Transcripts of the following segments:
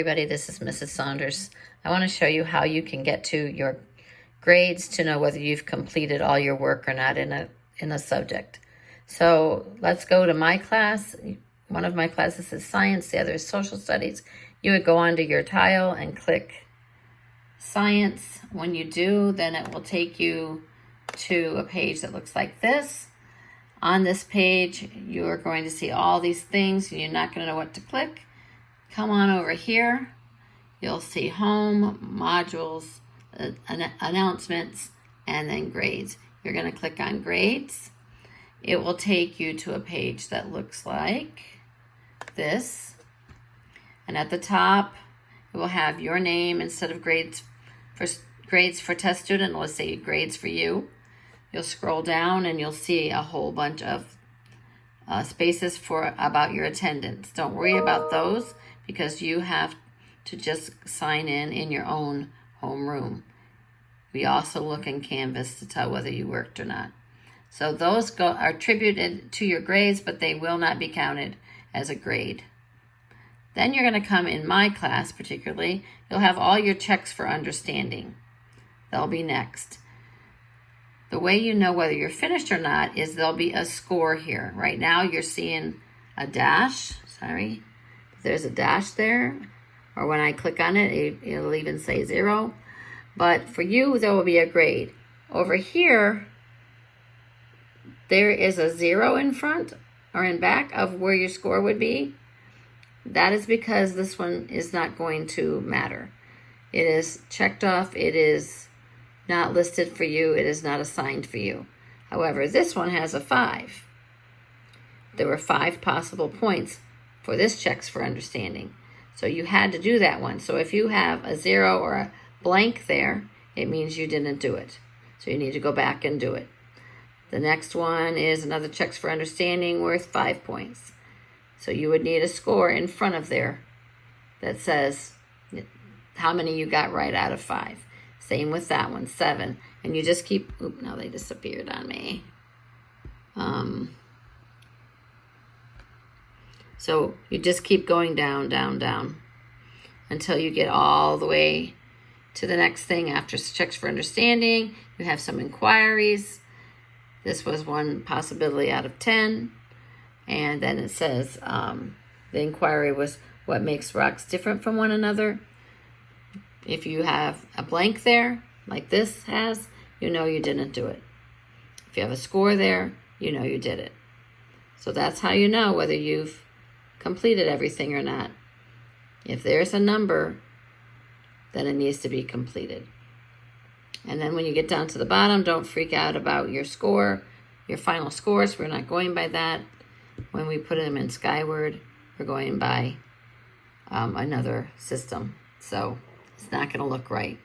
Everybody, this is Mrs. Saunders. I want to show you how you can get to your grades to know whether you've completed all your work or not in a subject. So let's go to my class. One of my classes is science, the other is social studies. You would go onto your tile and click science. When you do, then it will take you to a page that looks like this. On this page, you are going to see all these things and you're not going to know what to click. Come on over here. You'll see home, modules, announcements, and then grades. You're going to click on grades. It will take you to a page that looks like this. And at the top, it will have your name instead of grades for test student. Let's say grades for you. You'll scroll down and you'll see a whole bunch of spaces for about your attendance. Don't worry about those because you have to just sign in your own homeroom. We also look in Canvas to tell whether you worked or not. So those are attributed to your grades, but they will not be counted as a grade. Then you're going to come in my class particularly, you'll have all your checks for understanding. They'll be next. The way you know whether you're finished or not is there'll be a score here. Right now you're seeing a dash, there's a dash there, or when I click on it, it'll even say 0. But for you, there will be a grade. Over here, there is a 0 in front or in back of where your score would be. That is because this one is not going to matter. It is checked off. It is not listed for you. It is not assigned for you. However, this one has a 5. There were 5 possible points for this checks for understanding. So you had to do that one. So if you have a 0 or a blank there, it means you didn't do it. So you need to go back and do it. The next one is another checks for understanding worth 5 points. So you would need a score in front of there that says how many you got right out of 5. Same with that one, 7. And you just keep, now they disappeared on me. So you just keep going down, down, down until you get all the way to the next thing. After checks for understanding, you have some inquiries. This was one possibility out of 10. And then it says the inquiry was what makes rocks different from one another. If you have a blank there, like this has, you know you didn't do it. If you have a score there, you know you did it. So that's how you know whether you've completed everything or not. If there's a number, then it needs to be completed. And then when you get down to the bottom, don't freak out about your score, your final scores. We're not going by that. When we put them in Skyward, we're going by another system. So it's not going to look right.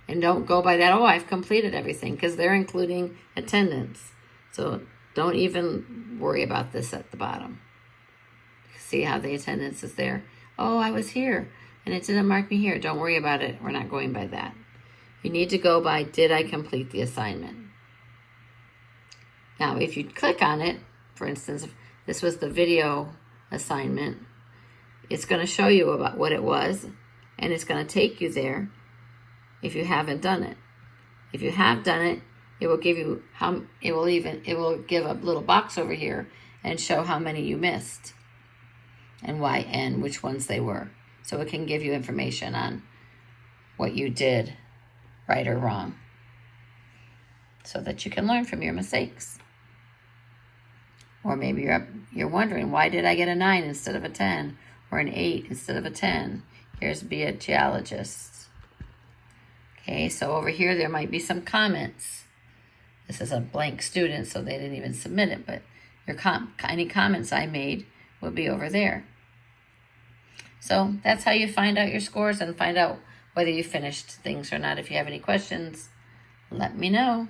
And don't go by that, oh, I've completed everything, because they're including attendance. So don't even worry about this at the bottom. See how the attendance is there? Oh, I was here, and it didn't mark me here. Don't worry about it. We're not going by that. You need to go by, did I complete the assignment? Now, if you click on it, for instance, if this was the video assignment, it's going to show you about what it was, and it's going to take you there if you haven't done it. If you have done it, it will give you it will give a little box over here and show how many you missed and why and which ones they were. So it can give you information on what you did right or wrong so that you can learn from your mistakes. Or maybe you're wondering, why did I get a 9 instead of a 10 or an 8 instead of a 10? Here's be a geologist. Okay, so over here there might be some comments. This is a blank student, so they didn't even submit it, but any comments I made will be over there. So that's how you find out your scores and find out whether you finished things or not. If you have any questions, let me know.